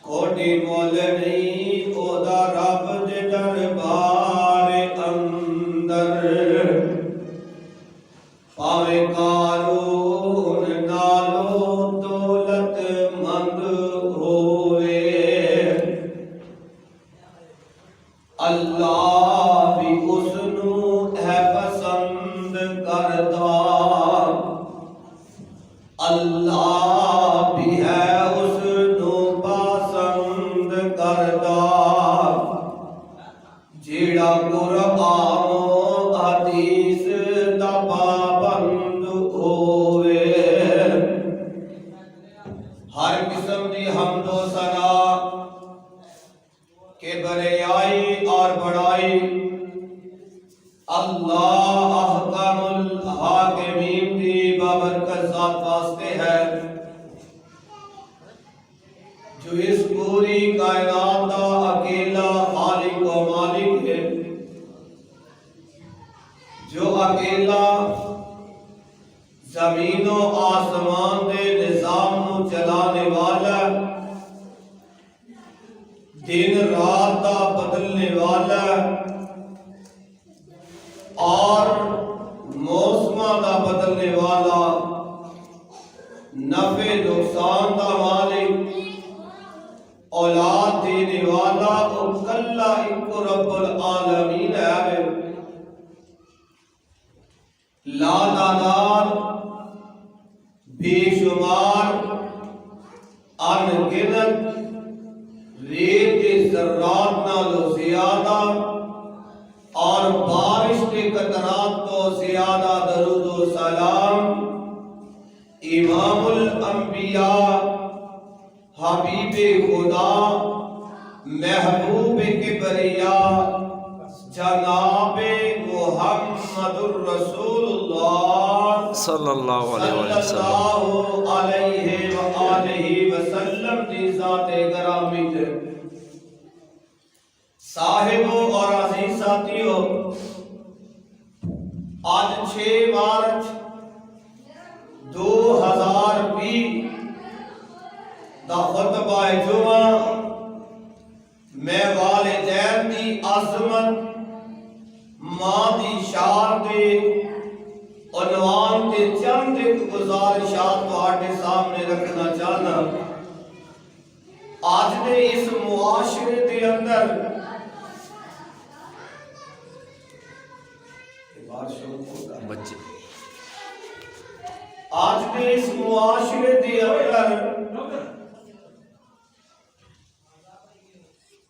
कोटी मोल नहीं ओदा रब दे दरबार अंदर पावे कारून नालो दौलत मंद होवे अल्लाह भी उसनू है पसंद करदा अल्लाह भी है उसनू पसंद करदा जेड़ा कुरान हदीस दा पाबंद होवे हर किस्म दी हम्दो सना के बरियाई और बड़ाई अल्लाह अहकामुल हाकिमीन दी बाबरकत ज़ात वास्ते है जो इस पूरी कायनात दा अकेला खालिक व मालिक है जो अकेला जमीन व आसमान दे निजाम नू चलाने वाला दिन रात का बदलने वाला और मौसमा का बदलने वाला नफे नुकसान का मालिक औलाद देने वाला और कल्ला इनको रब्बुल आलमीन है लादादार बेशुमार अनगिनत रेत के ज़र्रात नालों ज़्यादा और बारिश के कतरात तो ज़्यादा दरूद व सलाम इमामुल अंबिया हबीबे खुदा महबूब किबरिया जनाबे मुहम्मदुर रसूलुल्लाह सल्लल्लाहु अलैहि वसल्लम दी ज़ाते गरामी साहिबों और अजीज साथियों आज 6 मार्च 2020 दा खुतबा जुमा मैं वालिदैन दी अज़मत मां दी शान दे उन्वान ते चंद एक गुजारिशात तुहाडे सामने रखना चाहना आज दे इस मुआशरे दे अंदर बच्चे आज के इस मुआशरे दे अंदर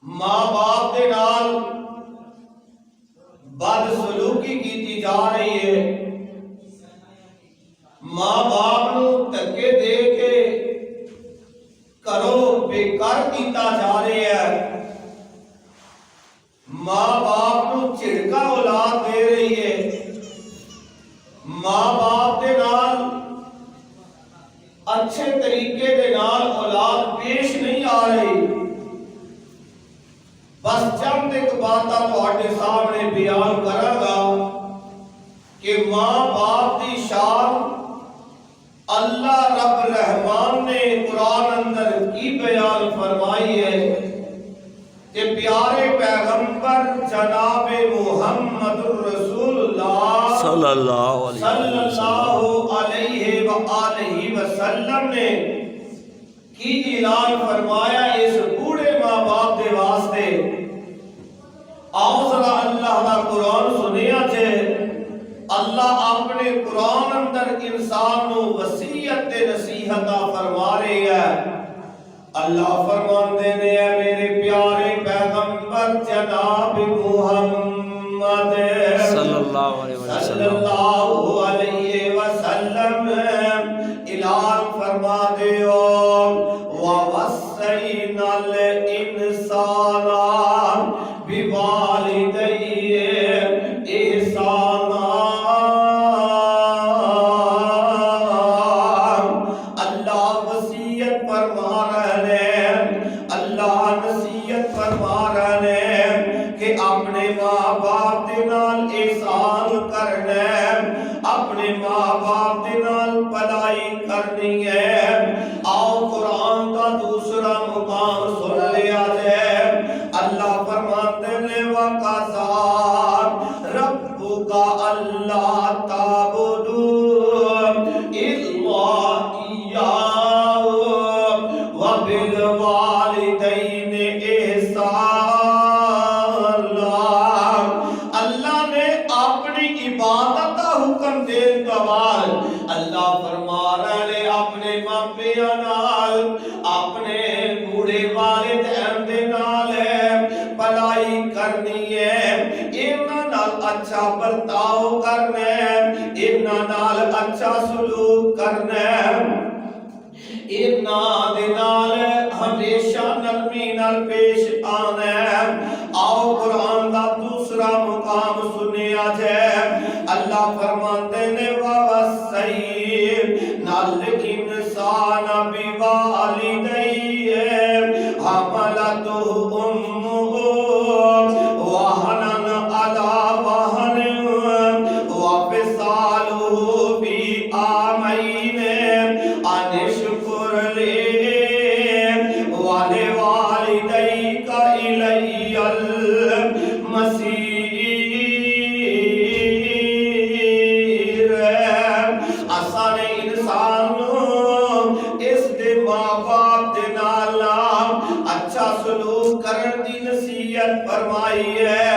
मां बाप के नाल बदसलूकी की जा रही है मां बाप नू धक्के दे के करो बेकार किया जा रहा है मां बाप नू झिड़का औलाद दे रही है मां बाप के नाल अच्छे तरीके दे नाल औलाद पेश नहीं आ रही बस चंद एक बात तुहाडे सामने बयान करांगा कि मां बाप की शान अल्लाह रब रहमान ने कुरान अंदर की बयान फरमाई है कि प्यारे पैगंबर जनाबे मुहम्मदुर रसूलुल्लाह सल्लल्लाहु अलैहि वसल्लम ने की ऐलान फरमाया इस बूढ़े मां बाप के वास्ते आओ जरा अल्लाह का कुरान सुनिया जे अल्लाह अपने कुरान अंदर इंसान को वसीयत नसीहत फरमा रहे हैं अल्लाह फरमाते ने मेरे प्यारे पैगंबर जनाब मुहम्मद सल्लल्लाहु अलैहि वसल्लम ऐलान फरमा दे व वसैनल इंसाना बिवालिदैहि ihsana अल्लाह वसीयत फरमा रहे हैं अल्लाह नसीहत फरमा रहे हैं कि अपने माँ बाप के नाल एहसान करना है अपने माँ बाप के नाल भलाई करनी है आओ कुरान का दूसरा मुकाम सुन लिया जाए। अल्लाह फरमाते हैं वक़ज़ा रब्बुका अल्ला ताबुदू इल्ला इय्याहु व बिल वालिदैनि इहसाना। अल्लाह ने अपनी इबादत का हुक्म देने के बाद अल्लाह फरमा रहे अपने मापिया नाल अपने बूढ़े वालिदैन दे नाल भलाई करनी है, इन्हां नाल अच्छा बर्ताव करना है, इन्हां नाल अच्छा सलूक करना है, इन्हां दे नाल हमेशा नरमी नाल पेश आना है। आओ कुरान का दूसरा मुकाम सुनिया जाए। अल्लाह फरमाते ने ववस्सैनाल इंसान बिवालिदैहि हमलतहु उम्मुहु वहनन अला वहन व फिसालुहु फी आमैन अनिश्कुर ली वलिवालिदैका इलैयल मसीर। असाने इंसान इस दे मां बाप दे नाल अच्छा सलूक करन दी नसीहत फरमाई है।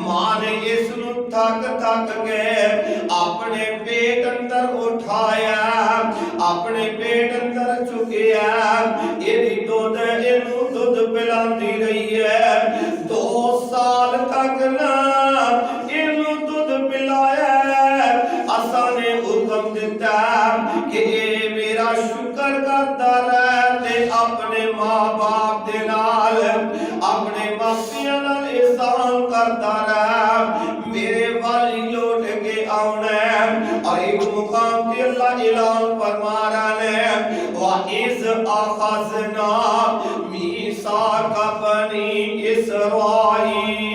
मां ने इस नु थक के अपने पेट अंदर उठाया, अपने पेट अंदर चुकिया, एदी दुध इनू दुध पिलांदी रही है। 2 साल तक ना इनू दुध पिलाया। असा ने हुक्म दिता कि ये मेरा शुक्र करता रहे ते अपने मां बाप दे नाल अपने मापियां नाल एहसान करता रहे, मेरे वाली लौट के आना है। और एक मुकाम पे अल्लाह ऐलान फरमा रहा है वा इस अखज़ना मीसाका बनी इसराईल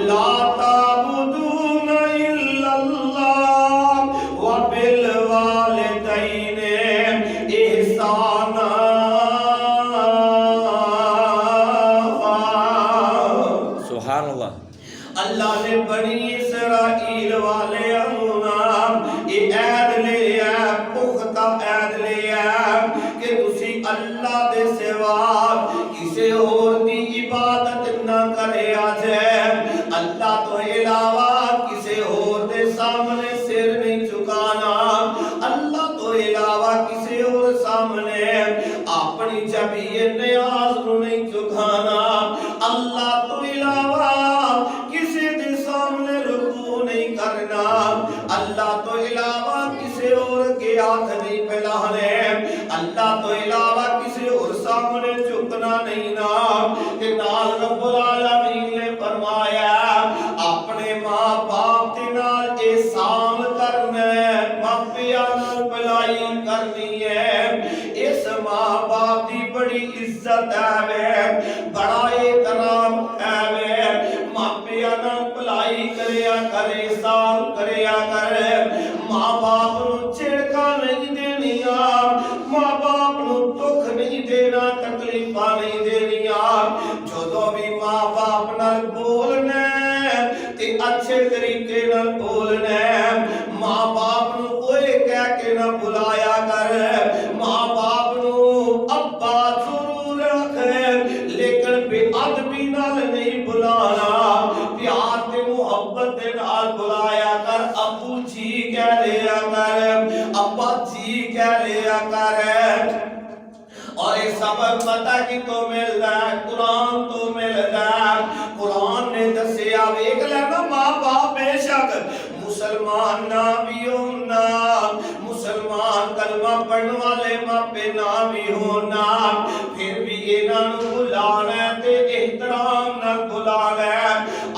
ला ताबुदून इल्लल्लाह व बिल वालिदैनि इहसाना। सुभान अल्लाह। अल्लाह ने बनी इसराइल वाले ऐद लिया, पुख्ता ऐद लिया कि तुसी अल्लाह दे सिवा किसी और दी इबादत ना करे। अल्लाह तो इलावा किसी और दे सामने सिर नहीं झुकाना, अल्लाह तो इलावा किसी और सामने अपनी जबीए न्याज नहीं झुकाना, अल्लाह तो इलावा किसी दे सामने रुकू नहीं करना, अल्लाह तो इलावा किसी और के हाथ नहीं फैलाने, अल्लाह तो इलावा किसी और सामने झुकना नहीं ना। कि नाल रब्बुल आलमीन ने फरमाया अपने मां बाप दे नाल एहसान करना है, मापियां नाल भलाई करनी है। इस मां बाप दी बड़ी इज्जत है, बड़ा एहतराम है। मापियां नाल भलाई करया करे, एहसान करया करे। मां बाप नू झिड़का नहीं देनिया, मां बाप नू दुख नहीं देना, तकलीफा नहीं देनिया। जो भी मां बाप नाल बोलना ते अच्छे तरीके नाल बोलना। मां बाप नू ओए कह के ना बुलाया कर, मां बाप नू अब्बा जरूर रख, लेकिन बेअदबी नाल नहीं बुलाना, प्यार ते मोहब्बत दे नाल बुलाया कर। अब्बू जी कह लिया कर, अब्बा जी कह लिया कर। और ये सबक पता कि तो मिलता है, कुरान तो मिलता है। कुरान ने दसिया वेख लेना मां बाप बेशक मुसलमान ना भी होना, मुसलमान कलमा पढ़ने वाले मापे ना भी होना, फिर भी इन्हां नू बुलाना ते एहतराम नाल बुलाना,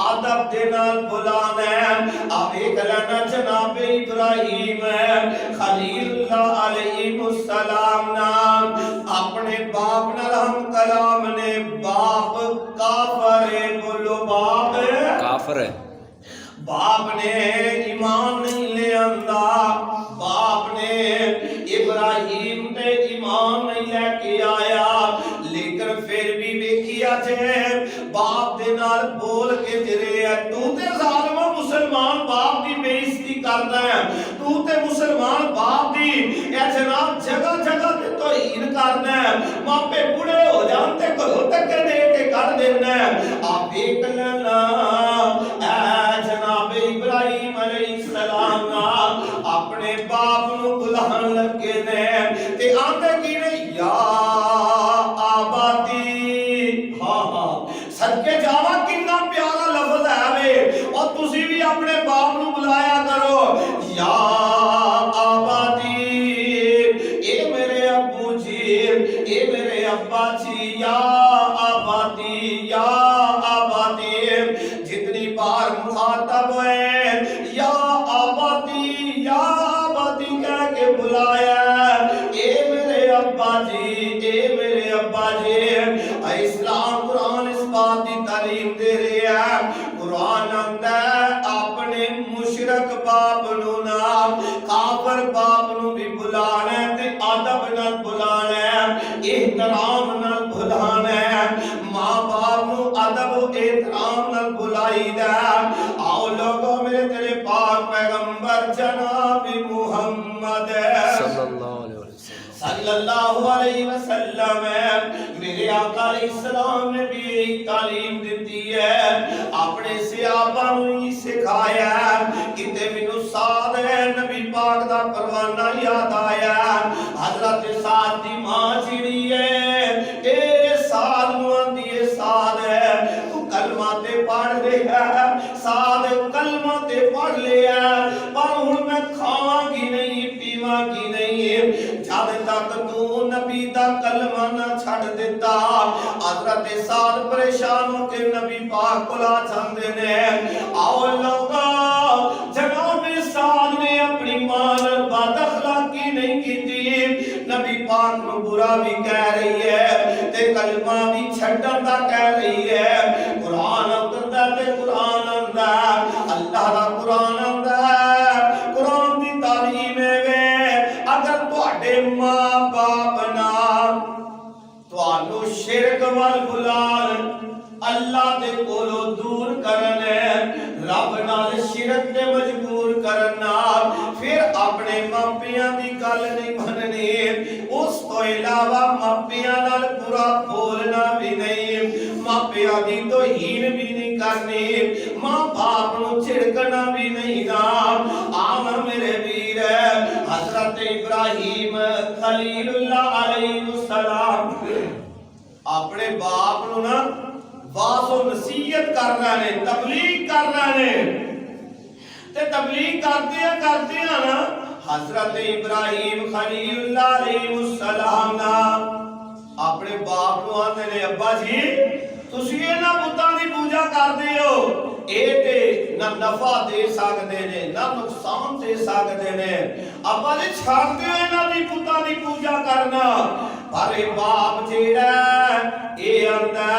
अदब दे नाल बुलाना। आ वेख लेना जनाब इब्राहिम खलीलुल्लाह अलैहिस्सलाम नाम अपने बाप नाल हम कलाम ने। बाप काफर है, बोलो बाप काफर है। बाप ने ईमान नहीं ले आंदा, बाप ने इब्राहिम पे ईमान लेके आया, लेकिन फिर भी वेखिया जे बाप दे नाल बोल के तेरे है, तू ते जालिमा मुसलमान बाप दी बेइज्जती करदा है, तू ते मुसलमान बाप दी ए जनाब जगह जगह ते तौहीन करदा है, मापे बूढ़े हो जान ते घरों तक दे के कर देना है। आप देख लेना जनाब इब्राहिम अलैहिस्सलाम अपने बाप नू बुलान लगे ने ते आंदे की ने या आबादी, हाँ हाँ सदके जावा कितना प्यारा लफ्ज है वे, और तुसी भी अपने बाप नू बुलाया करो या आबादी, ए मेरे अब्बू जी, ए मेरे अब्बा जी, या आबादी, या आबादी। जितनी बार मुखातब है या आबादी, या आबादी कह के बुलाया, ए मेरे अब्बा जी, ए मेरे अब्बा जी। इस्लाम कुरान इस बात की तालीम दे रहा है, कुरान आंदा अपने मुशरक बाप नू ना काफर बाप नू भी बुलाना है ते अदब नाल बुलाना है, एहतराम नाल बुलाना है, मां बाप नू अदब एहतराम नाल बुलाईदा। आओ लोगो मेरे तेरे पाक पैगंबर जनाब मुहम्मद सल्लल्लाहु अलैहि वसल्लम मेरे आका अलैहिस्सलाम ने भी यही तालीम दी है, अपने सहाबा नू सिखाया। किते मैनू साद नबी पाक दा परवाना याद आया, हजरत साद दी मां जिहड़ी है ए साद नू आंदी है, साद तू कलमा ते पढ़ लिया, साद कलमा ते पढ़ लिया, पर हुण मैं खावांगी नहीं पीवांगी नहीं जद तक तू नबी दा कलमा ना छड़ दिता। हजरत साद परेशान होके नबी पाक कोल आ जांदे ने। आओ लोगा जनाब साद ने अपनी मां नाल बदअखलाकी नहीं कीती, नबी पाक नू बुरा भी कह रही है ते कलमा भी छड्डण दा कह रही है। कुरान उतरदा ते कुरान आंदा, अल्लाह दा कुरान आंदा, कुरान दी तालीम है अगर तुहाडे मां बाप ना तुहानू शिरक वल बुलान, अल्लाह दे कोलों दूर करन, रब नाल शिरक ते मजबूर करना, फिर अपने मापियां दी गल नहीं मननी, उस तो इलावा मापियां नाल बुरा बोलना भी नहीं, मापियां दी तौहीन भी नहीं करनी, मां बाप नू झिड़कना भी नहीं ना। आना मेरे वीर हजरत इब्राहिम खलीलुल्लाह अलैहिस्सलाम अपने बाप नू ना वासो नसीहत कर रहे ने, तबलीग कर रहे ने, ते तबलीग करते ना हजरत इब्राहिम खलीलुल्लाह अलैहिस्सलाम ना अपने बाप नू आंदे ने, अब्बा जी तुसी इन्हां बुतां दी पूजा करदे हो, ए ते ना नफा दे सकदे ने ना नुकसान दे सकदे ने, अब्बा जी छड्ड दिओ इन्हां दी बुतां दी पूजा करना। पर बाप जेड़ा ए आंदा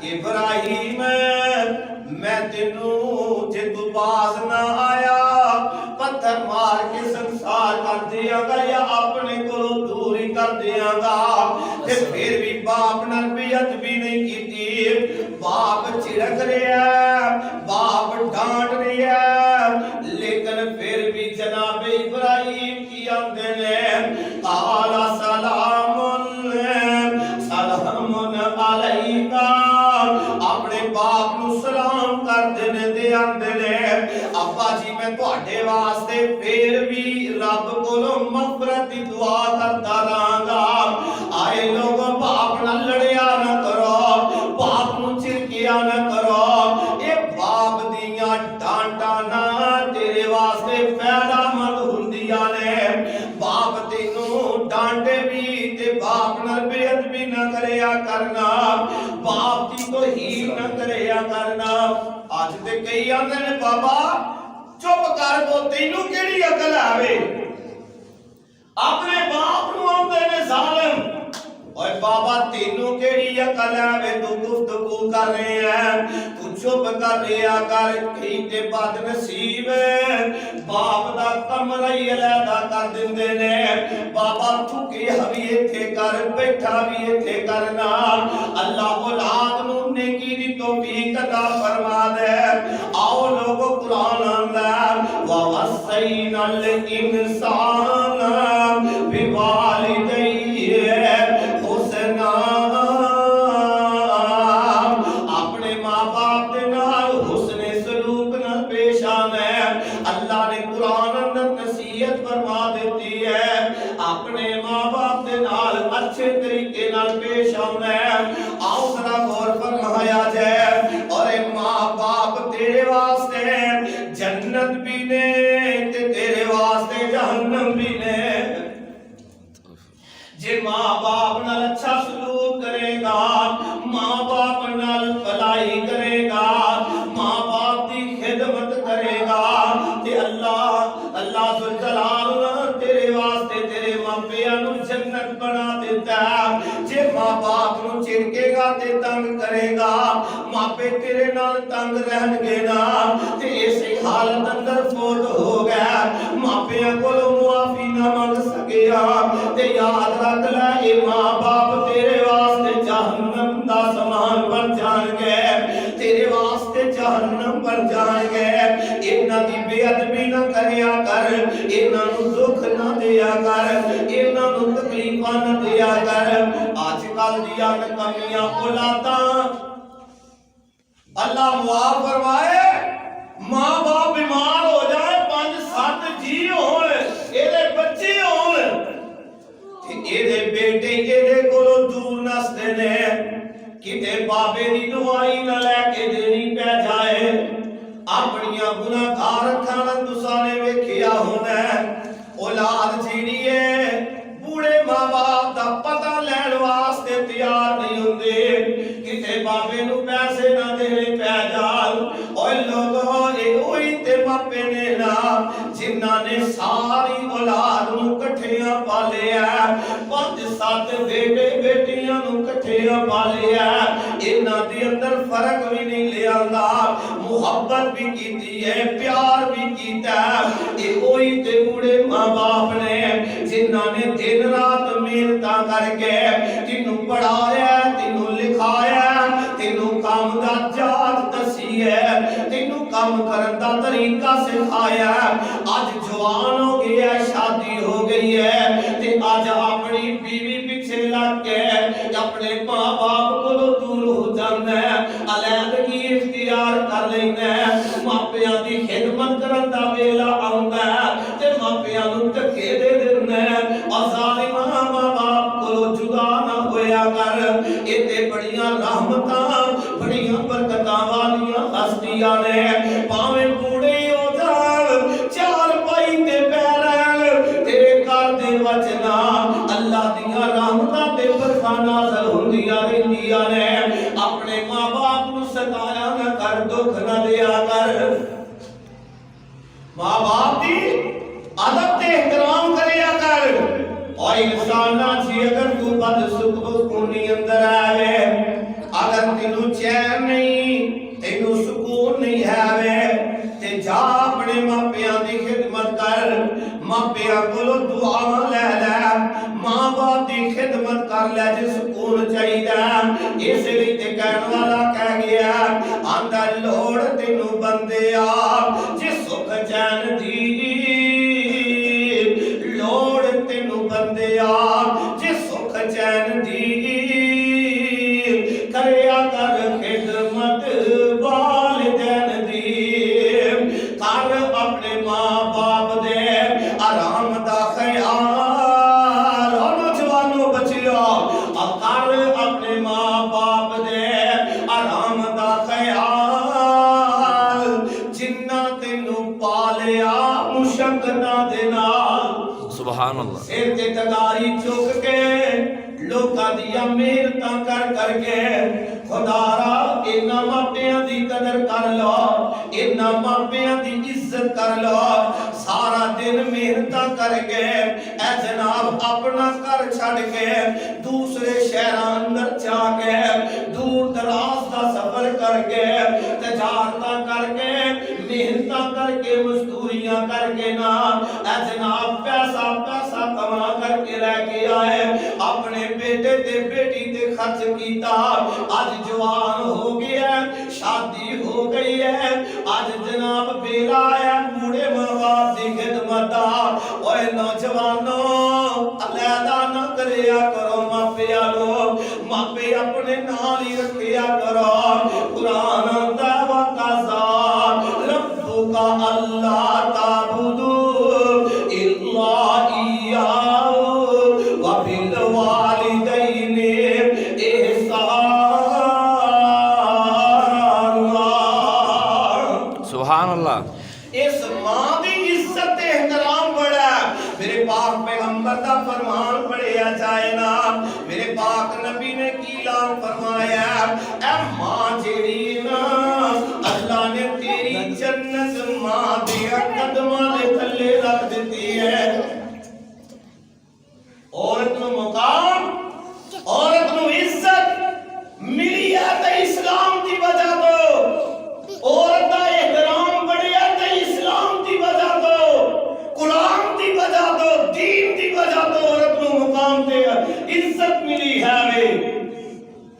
इब्राहिम मैं तेनू जे तू बाज ना आया पत्थर मार के संसार कर दियांगा या अपने कोलों दूर ही कर दियांगा, ते फिर भी बाप नाल बेअदबी नहीं कीती, बाप झिड़क रहा, बाप डांट रहा, लेकिन फिर भी जनाब इब्राहिम की आंदे ने काला सलामुन सलामुन अलैका, अपने बाप नू सलाम कर देने दे आंदे ने, अब्बा जी मैं तुहाडे वास्ते फिर भी रब कोलों मगफरत दी दुआ करता रहांगा। आए लोग बाप नाल लड़िया ना करो, बाप नू झिड़किया ना करो, ए बाप दियां डांटा ना तेरे वास्ते फायदेमंद हुंदियां ने। बाप तेनू डांटे भी ते बाप नाल बेअदबी ना करया करना, बाप दी तौहीन ना करया करना। अज ते कई आंदे ने बाबा चुप कर वो तेनू केड़ी अकल आवे, अपने बाप नू आंदे ने जालिम, ओए बाबा तेनू केड़ी अकल आवे, तू गुफ्तगू कर रहे हैं, तू चुप कर लिया कर। कई ते बदनसीब बाप दा कमरा ही अलहदा कर दिंदे ने। बाबा झुकिया भी इत्थे कर, बैठा भी इत्थे करना। अल्लाह औलाद नूं नेकी दी तौफीक अता फरमा दे। आओ लोगो कुरान आंदा वा वसैनल इंसान बिवालिदैहि हुसना। अपने मां बाप दे नाल हुस्ने सलूक नाल पेश आना है। अल्लाह ने कुरान अंदर नसीहत फरमा देती है। अपने मां बाप दे नाल अच्छे तरीके नाल पेश आना है। आओ जरा गौर फरमाया जाए। और मां बाप तेरे वास्ते जन्नत भी ने ते तेरे वास्ते जहन्नम भी ने। जे मां बाप नाल अच्छा सलूक करेगा, मां बाप नाल भलाई करेगा, मां बाप की खिदमत करेगा ते अल्लाह जुल जलाल तेरे वास्ते तेरे मापियां नूं जन्नत बना देता है। जे मां बाप नूं चिड़केगा ते तंग करेगा, मापे तेरे नाल तंग रहणगे ना ते इसी हालत अंदर फौत हो गया। मापियां कोलों मुआफी ना मंग सकिया ते याद रख ले ये मां बाप तेरे वास्ते जहन्नम दा समान बन जाणगे, तेरे वास्ते जहन्नम बन जाणगे। इन्हां दी बेअदबी ना करिया कर, इन्हां नूं दुख ना दिया कर, इन्हां नूं तकलीफां ना दिया कर। अजकल दी कमियां औलादां अल्लाह मुआफ फरमाए। मां बाप बीमार हो जाए, 5-7 जी होण, एदे बच्चे होण, एदे बेटे एदे कोलों दूर नसदे ने। किते बाबे दी दवाई ना लैके देनी पै जाए। अपनियां गुनाहगार अखां नाल तुसां ने वेखिया होना औलाद जीड़ी है बूढ़े मां बाप दा पता लैण वास्ते तैयार नहीं हुंदे। किते बाबे नूं पैसे ना देने पै जाण। ओए लोगो ए ओही ते मापे ने ना जिन्हां ने सारी औलाद नूं इकट्ठियां पालिया, 5-7 बेटे बेटियां नूं इकट्ठियां पालिया। इन्हां दे अंदर फर्क भी नहीं लियांदा, मुहब्बत भी कीती है, प्यार भी कीता। ए ओही ते बूढ़े मां बाप ने जिन्हां ने दिन रात मेहनतां करके तेनू पढ़ाया, तेनू लिखाया, तेनू काम दा जाच दसी है, तेनू काम करन दा तरीका सिखाया। आज जवान हो गया, शादी हो गई है ते आज अपनी बीवी पीछे लग के अपने मां बाप को दूर हो जांदा है, अलैदगी इख्तियार कर लैंदा है। मापियां दी खिदमत करन दा वेला आउंदा है ते मापियां नूं धक्के दे दिंदा है। अज़ालिमा मां बाप को जुदा ना होया कर। ये ते बड़ियां रहमतां बड़ियां बरकतां वालियां हस्तियां ने। भावें बूढ़े हो जाण, चार पाई ते पैरल तेरे घर दे वचना अल्लाह दियां रहमतां ते बरखा नाज़िल हुंदियां रहिंदियां ने। अपने मां बाप नूं सताया ना कर, दुख ना दिया कर। मां बाप दी अदब ते एहतराम करिया कर। और इंसाना जी अगर तू बदसुकूनी अंदर आवे, अगर तेनू चैन नहीं, तेनू सुकून नहीं है ते जा अपने मापियां दी खिदमत कर। मापियां कोलों दुआवां ले ले, मां बाप दी खिदमत कर ले जे सुकून चाहिदा। इसलिए ते कहण वाला कह गया आंदा लोड़ तेनू बंदिया जे सुख चैन दी, लोड़ तेनू बंदिया जे सुख चैन दी। करया कर खिदमत वालिदैन दी, कर अपने मां बाप दे आराम दा ख्याल। नौजवानों बचियो कर अपने मां बाप दे आराम दा ख्याल। जिन्ना तेनू पालिया मुशक्कतां दे नाल, सुभान अल्लाह, सिर ते तगारी चुक के लोकां दियां मेहनतां कर करके खुदारा इन्हां मापियां दी कदर कर लो, इन्हां मापियां दी इज्जत कर लो। सारा दिन मेहनतां करके ऐ जनाब अपना घर छड़ के दूसरे शहरां अंदर जाके दूर दराज दा सफर करके ते बेटे ते बेटी ते खर्च किया, आज जवान हो गया, शादी हो गई है, आज जनाब बेला है बूढ़े माँ बाप की खिदमत। ओए नौजवानों अलहदा ना करया करो मापिया लो, मापे अपने नाल ही रखिया करो। कुरान आंदा वकाज़ा रब्बुका अल्लाह ताबुदू इल्ला इय्याहु व बिल वालिदैनि इहसाना। सुभान अल्लाह। इस मां की इज्जत एहतराम बड़ा। मेरे पाक पैगंबर का फरमान पढ़िया जाए ना, मेरे पाक नबी ने की ऐलान फरमाया, ऐ मां जेड़ी ना अल्लाह ने तेरी जन्नत मां दे कदमां दे थल्ले रख दी है। औरत नु मुकाम, औरत नु इज्जत मिली है ते इस्लाम की वजह तो। औरत का एहतराम बढ़िया ते इस्लाम की वजह तो, कुरान की वजह तो, दीन की वजह तो औरत नु मुकाम ते इज्जत मिली है। वे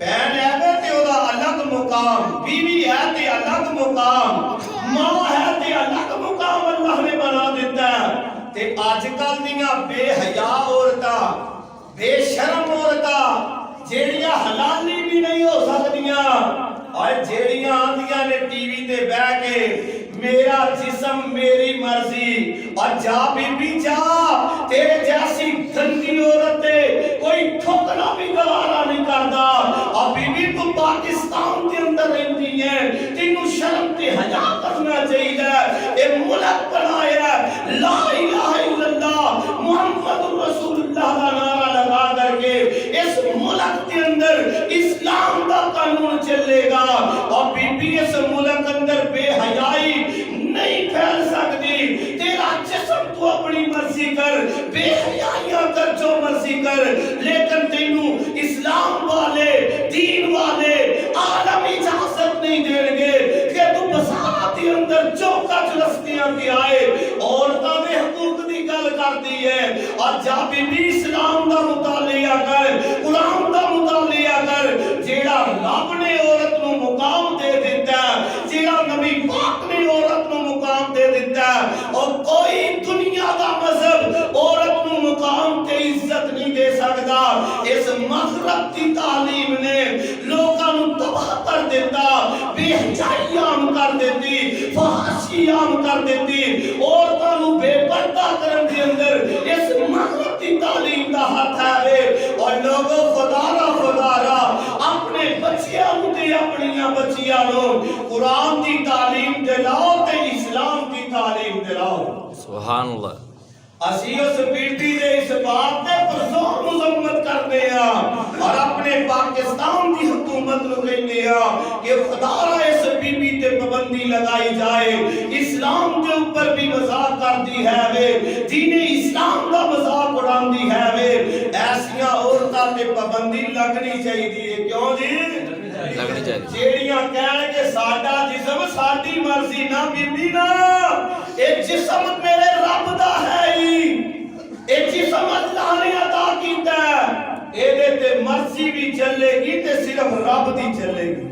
बहन है ते ओदा अलग मुकाम, बीवी है ते अलग मुकाम, मां है ते अलग मुकाम अल्लाह ने बना दिता है। ते आजकल दियां बेहया औरतां, बेशर्म औरतां जेड़ियां हलाली भी नहीं हो सकदियां, और जेड़ियां आंदियां ने टीवी ते बैठ के मेरा जिस्म मेरी मर्जी, और जा बीबी जा, तेरे जैसी गंदी औरत कोई ठोकना भी गवारा नहीं करता। और बीबी तू पाकिस्तान के अंदर रहती है, तेनू शर्म ते हया करना चाहिए। ए मुल्क बनाया ला इलाहा इल्लल्लाह मुहम्मदुर रसूलुल्लाह का नारा लगा करके इस मुल्क के अंदर इस्लाम का कानून चलेगा। और बीबी इस मुल्क अंदर बेहयाई नहीं फैल सकती। तेरा जिस्म तू अपनी मर्जी कर, बेहयाइयां कर, जो मर्जी कर, लेकिन तेनू इस्लाम वाले, दीन वाले आलम इजाजत नहीं देंगे कि तू बसारा के अंदर जो कच रस्तियां की आए। औरतां दे हकूक की गल करती है, और जा बीबी इस्लाम का मुतालिया कर, कुरान का मुतालिया कर। जेड़ा रब ने औरत नु मुकाम दे दिता, जेड़ा नबी पाक ने औरत नु मुकाम दे दिता, और कोई दुनिया का मजहब औरत नु मुकाम ते इज्जत नहीं दे सकता। इस मगरब की तालीम ने लोकां नु तबाह कर दिता, बेहयाई आम कर देती, फहाशी आम कर देती, औरतां नु बेपर्दा करन दे अंदर इस मगरब की तालीम का हाथ है। और लोगों खुदारा खुदारा अपने बच्चियां नु ते अपनियां बच्चियां नु कुरान की तालीम दिलाओ ते इस्लाम की तालीम दिलाओ। सुभान अल्लाह। असी उस बेटी दे इस बात ते परसों मुजम्मत करते हैं, और अपने पाकिस्तान की हुकूमत नु कहते हैं कि खुदारा इस बीबी ते पाबंदी लगाई जाए। इस्लाम के ऊपर भी मजाक करती है वे, दीने इस्लाम का मजाक उड़ाती है वे। ऐसियां औरतां ते पाबंदी लगनी चाहिए। क्यों जी? लगनी चाहिए। जेड़ियां कहण के साडा जिस्म साडी मर्जी ना, बीबी ना, ए जिस्म मेरे रब दा है ही, ए जिस्म अल्लाह ने अता कीता है, एदे ते मर्जी भी चलेगी ते सिर्फ रब दी चलेगी।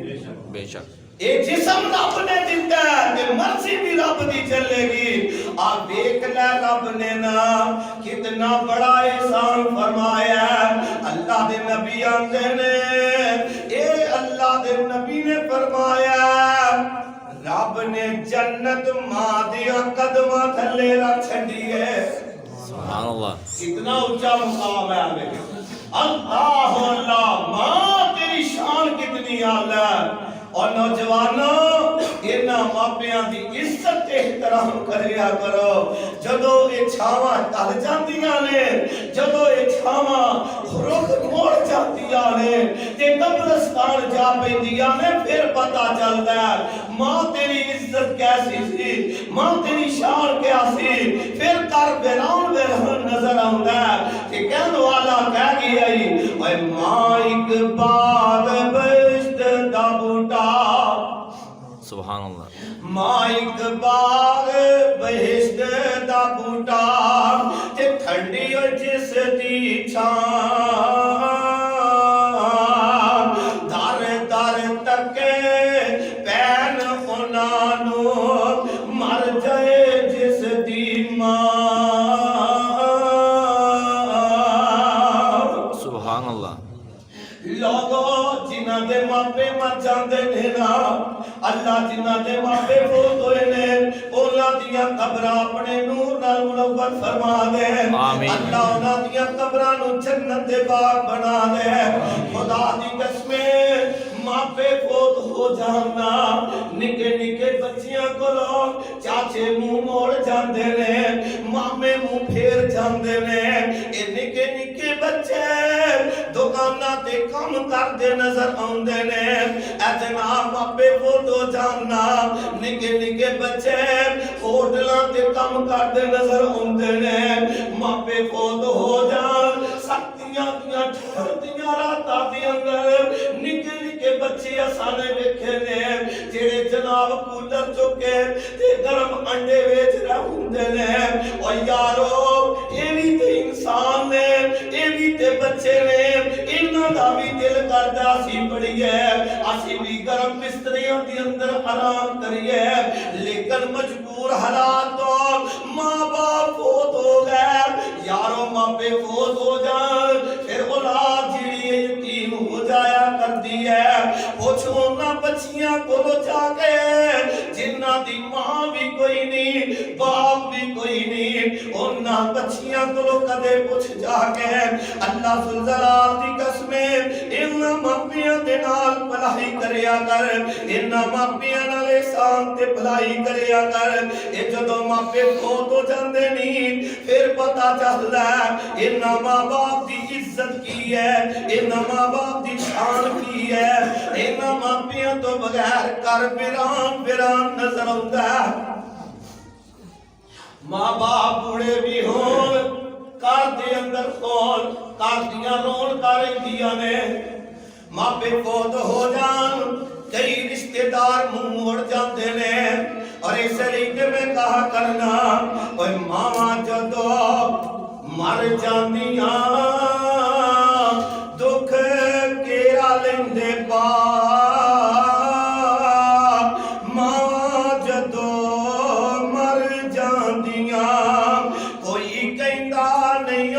बेशक ए जिस्म रब ने दिता है ते मर्जी भी रब दी चलेगी। आ देख ले रब ने ना कितना बड़ा एहसान फरमाया। अल्लाह दे नबी आंदे ने, ए अल्लाह दे नबी ने फरमाया, रब ने जन्नत मां दे कदमां थल्ले रख छड़ी है। सुभान अल्लाह। कितना ऊंचा मुकाम है मेरे। अल्लाह अल्लाह, मां तेरी शान कितनी आला। और नौजवानों इन्हां मापियां दी इज्जत एहतराम करिया करो। जदों ये छावां ढल जांदियां ने, जदों ये छावां रुख मोड़ जांदियां ने ते कब्रिस्तान जा पैंदियां ने, फिर पता चलदा है मां तेरी इज्जत कैसी सी, मां तेरी शान क्या सी। फिर कर वीरान वीरान नजर आउंदा है कि कहण वाला कह गया ही, ओए मां इक बाग बहिश्त दा बूटा। सुभान अल्लाह। मां इक बाग बहिश्त दा बूटा, ते ठंडी जिस दी छां सुभान अल्लाह लोगो जिन्हां दे मापे मर जांदे ने ना अल्लाह जिन्हां दे मापे फौत होए ने उन्हां दियां कब्रां अपने नूर नाल मुनव्वर फरमा दे आमीन। अल्लाह उन्हां दियां कब्रां नु जन्नत दे बाग बना दे खुदा दी कसमे मापे फौत हो जाना निके निके बच्चियां कोलों चाचे मुंह मोड़ जांदे ने मामे मुंह फेर जांदे ने ए निके निके बच्चे दुकानां ते काम करदे नजर आउंदे ने ऐ जनाब मापे फौत हो जाना निके निके बच्चे होटलां ते काम करदे नजर आउंदे ने मापे फौत हो जान सख्तियां दियां ठहरदियां रातां दे अंदर निके निके बच्चे असाने वेखे ने जेड़े जनाब कूलर चुके ते गरम अंडे वेच रहे हुंदे ने ओ यारो ये भी ते इंसान ने ये भी ते बच्चे ने इन्हां दा भी दिल करदा असी पढ़िए असी भी गरम बिस्तरियां दे अंदर आराम करिए लेकिन मजबूर हालात तो मां बाप फौत हो गए यारो मापे फौत हो जान फिर औलाद जीड़ी यतीम हो जाया करती है पूछो ना बच्चियां कोलो जाके जिन्ना दी मां भी कोई नहीं बाप भी कोई नहीं उन्ना बच्चियां कोलो कदे पूछ जाके अल्लाह जुल जलाल दी कसमे इन्ना मापियां दे नाल भलाई करया कर इन्ना मापियां नाल एहसान ते भलाई करया कर ए जदों मापे फौत हो जांदे नहीं फिर पता चलदा इन्ना मां बाप दी इज्जत की है इन्ना मां बाप दी शान की है इन्ना मापियां तो बगैर कर वीरान वीरान नजर आउंदा मां बाप बूढ़े भी होण घर दे अंदर होण घर दियां रौनकां रहिंदियां ने मापे फौत हो जान कई रिश्तेदार मुंह मोड़ जाते ने और इस रीते में कहा करना ओए मावा जदों मर जांदियां दुख केरा लेंदे पा मावा जदों मर जांदियां कोई कहंदा नहीं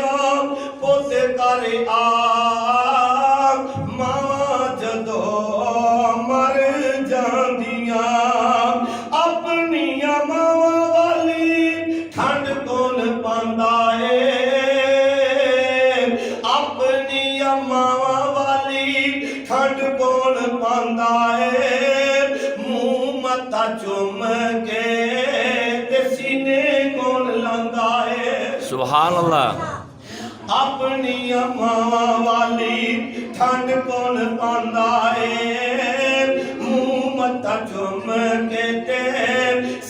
पुत कर आ चुम के ते सीने कौन लांदा है सुभान अल्लाह अपनी मावा वाली ठंड कौन पांदा है मुंह मत्था चुम के ते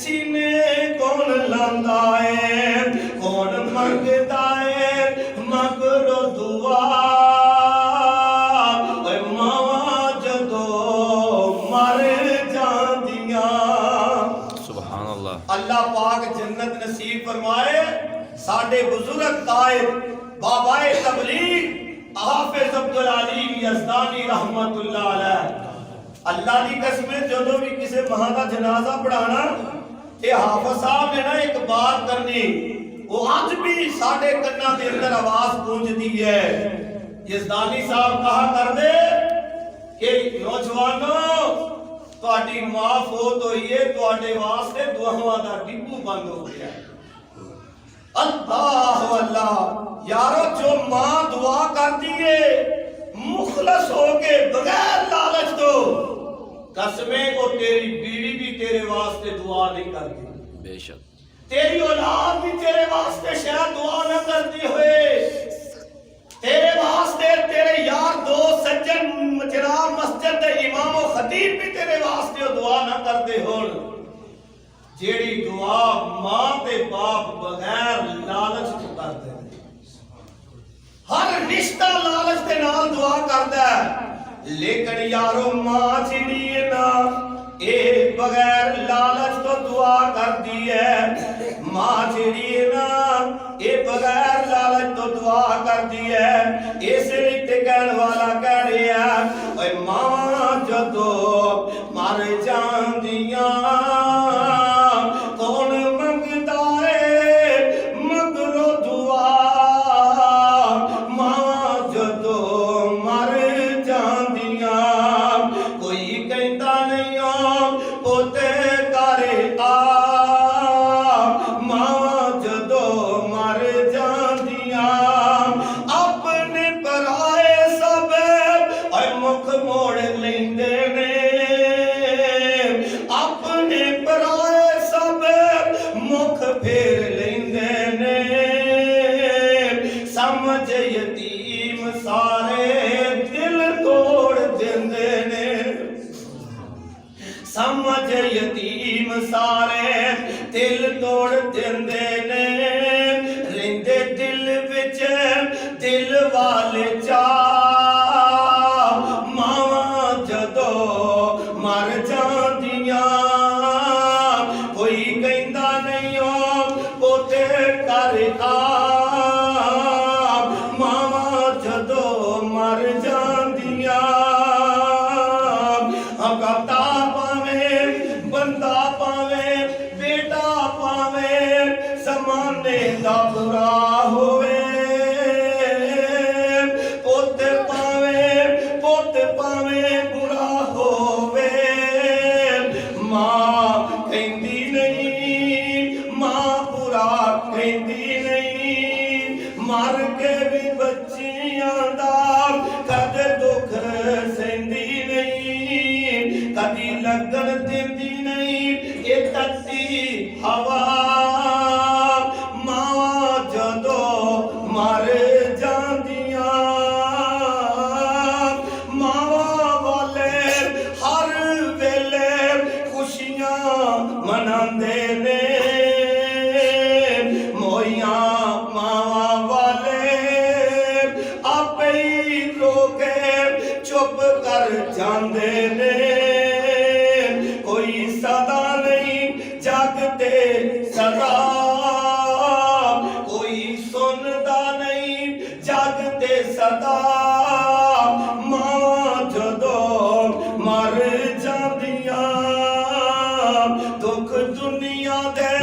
सीने कौन लांदा है कौन मंगदा है मगरो दुआ अल्लाह पाक जन्नत नसीब फरमाए साडे बुजुर्ग कायद बाबाए तबलीग हाफिज अब्दुल अलीम यज़दानी रहमतुल्लाह अलैह अल्लाह दी कसम जदों भी किसी मां दा जनाजा पढ़ाना ते हाफिज साहब ने ना एक बात करनी वो आज भी साडे कन्नां दे अंदर आवाज गूंजदी है यज़दानी साहब कहा कर दे कि नौजवानों ਤੁਹਾਡੀ ਮਾਂ ਫੌਤ ਹੋਈ ਏ ਤੁਹਾਡੇ ਵਾਸਤੇ ਦੁਆਵਾਂ ਦਾ ਡਿੱਬੂ ਬੰਦ ਹੋ ਗਿਆ ਅੱਲਾਹੁ ਅੱਲਾਹ यारो जो मां दुआ करती है मुखलस होके बगैर लालच तो कसमें को तेरी बीवी भी तेरे वास्ते दुआ नहीं करती बेशक तेरी औलाद भी तेरे वास्ते शायद दुआ न करती हुए तेरे वास्ते तेरे यार दोस्त सज्जन जनाब मस्जिद दे इमाम और खतीब भी तेरे वास्ते दुआ ना करते होण जेड़ी दुआ मां ते बाप बगैर लालच तो करदे हर रिश्ता लालच दे नाल दुआ करदा है लेकिन यारो मां जेड़ी है ना ए बगैर लालच तो दुआ करदी है मां जेड़ी है ना ए बगैर लालच तो दुआ करदी है इस रीते कहने वाला कह रहा ओए मां जदों मर जांदियां कौन मंगदा है मगरो दुआ मां जदों सारे दिल तोड़ देंदे ने रिंदे दिल विच दिल वाले चा मावा जदो मर जांदियां कोई कहंदा नहीं ओ ते कर आ मावा जदो मर जांदियां अगता पावे बंदा पावे बेटा पावे समाने दा बुरा होवे पुत पावे बुरा होवे मां कहंदी नहीं मां बुरा कहंदी नहीं मर के भी बच्चियां दा कद दुख सहंदी नहीं कदी लगन देंदी नहीं ये तत्ती हवा मां जदो मर जांदियां मावा वाले हर वेले खुशियां मनांदे ने मोइयां मावा वाले आपे ही रोके चुप कर जांदे ने कोई सदा नहीं जागते सदा कोई सुनदा नहीं जागते सदा मां जदो मर जांदियां दुख दुनिया दे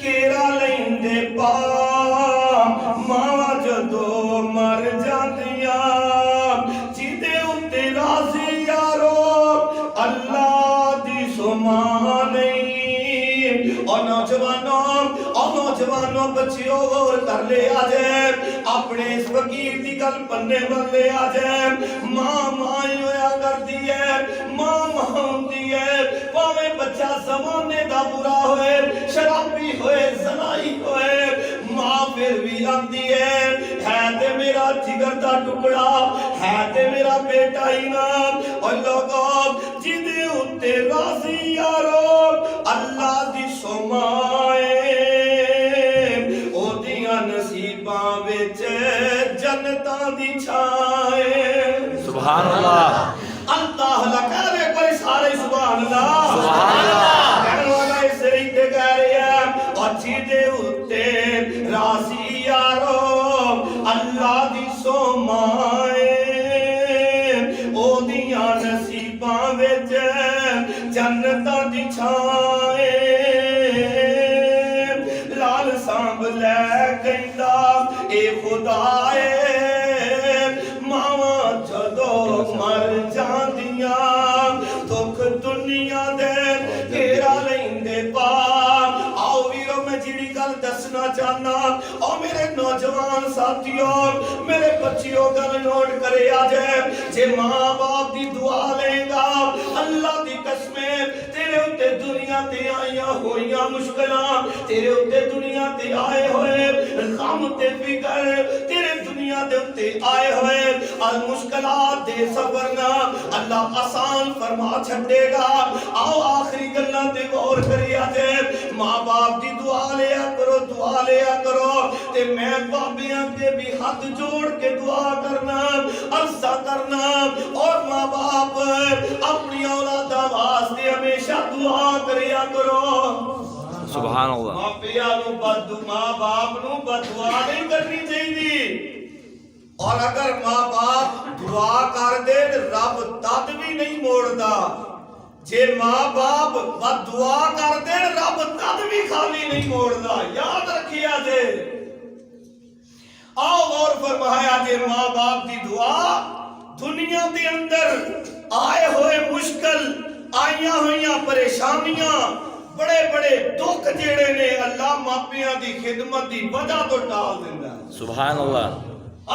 केरा लैंदे पा मां जदो मर जांदियां जिदे उत्ते राज़ी यारो अल्लाह दी सुमा नहीं और नौजवानों बच्चियों गौर कर ले आज अपने इस फकीर की गल पन्ने बन ले आज मां मां ही होया करती है मां मां होती है भावे बच्चा जमाने दा बुरा होए शराबी होए जनाई होए मां फिर भी आंदी है ते मेरा जिगर दा टुकड़ा है ते मेरा बेटा ही ना और लोगों जिदे उत्ते राज़ी यारो अल्लाह दी सोमाए ओदियां नसीबां विच जन्नतां दी छाए सुभान अल्लाह अल्लाह ला कह रहे कोई सारे सुभान अल्लाह सुभान अल्लाह कहने वाला इस रीते कह रहे हैं और जिदे उत्ते राज़ी यारो अल्लाह दी सोमाए ओदियां नसीबां विच जन्नतां दी छाए लाल सांभ लै कहंदा ए खुदाए मावा जदो मर जांदियां दुख दुनिया दे घेरा लैंदे पा आओ वीरो मैं जिहड़ी गल दसना चाहना और मेरे नौजवान साथियों मेरे बच्चियों गल नोट करे आज जे मां बाप दी दुआ लेगा अल्लाह दी कसमें तेरे उत्ते दुनिया ते आईया होईया मुश्किलां तेरे उत्ते दुनिया ते आए होए गम ते फिकर तेरे दुनिया दे उत्ते आए होए अल मुश्किलात दे सफरना अल्लाह आसान फरमा छड़ेगा आओ आखिरी गल्लां ते गौर करिया जे मां बाप दी दुआ लिया करो ते मैं बाबियां के भी हाथ जोड़ के दुआ करना अर्ज़ा करना और मां बाप अपनी औलादा वास्ते हमेशा दुआ करिया करो सुभान अल्लाह मापिया नु मां बाप नु बददुआ नहीं करनी चाहिए और अगर मां बाप दुआ कर दे रब तद भी नहीं मोड़दा जे मां बाप बददुआ कर दे रब तद भी खाली नहीं मोड़दा याद रखिया जे आओ गौर फरमाया जे मां बाप दी दुआ दुनिया के अंदर आए हुए मुश्किल आईया हुई परेशानियां बड़े बड़े दुख जेड़े ने अल्लाह मापियां दी खिदमत दी वजह तो टाल दिंदा सुभान अल्लाह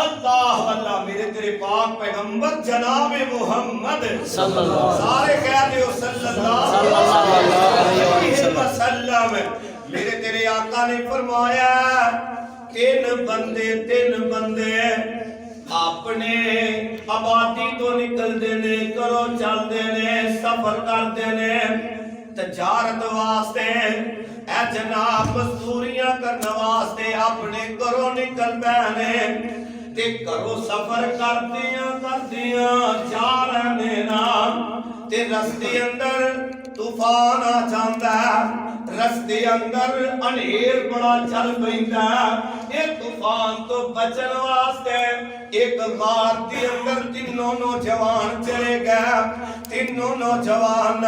अल्लाह अल्लाह मेरे तेरे पाक पैगंबर जनाब मोहम्मद सल्लल्लाहु सारे कह दियो सल्लल्लाहु अलैहि वसल्लम मेरे तेरे आका ने फरमाया तीन बंदे अपने आबादी तो निकलते ने करो चलते ने सफर करते ने तजारत वास्ते ए जनाब मजदूरियां करने वास्ते अपने घरों निकल पैने ते घरों सफर करदियां जा रहे ना ते रस्ते अंदर तूफान आ जाता रस्ते अंदर अनेर बड़ा चल पैंदा ये तूफान तो बचन वास्ते एक गार के अंदर तीनों नौजवान चले गए तीनों नौजवान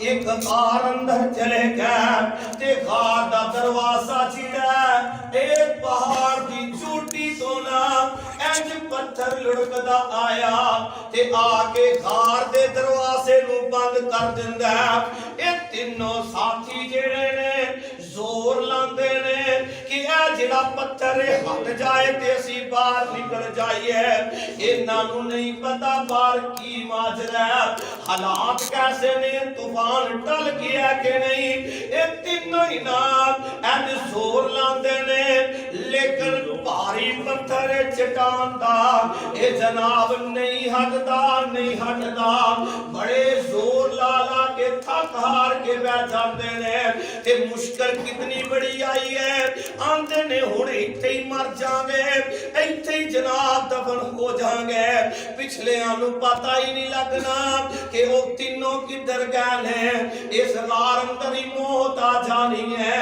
एक गार अंदर चले गए ते गार दा दरवाजा छिड़ा एक पहाड़ की चोटी तो ना इंज पत्थर लुढ़कदा आया ते आके गार दे दरवाजे नू बंद कर दिंदा ये तीनों साथी जेड़े ने जोर लांदे ने कि ए जिहड़ा पत्थर हट जाए ते असी बाहर निकल जाइए इन्हां नू नहीं पता बाहर की माजरा हालात कैसे ने तूफान टल गया कि नहीं ये तीनों ही ना एन जोर लांदे ने लेकिन भारी पत्थर चट्टान दा ए जनाब नहीं हटदा बड़े जोर ला के थक हार के बैठ जाते ने ते मुश्किल कितनी बड़ी आई है आंदे ने हुण इत्थे ही मर जाएंगे इत्थे ही जनाब दफन हो जाएंगे पिछलियां नू पता ही नहीं लगना कि वो तीनों किधर गए ने इस गार अंदर ही मौत आ जानी है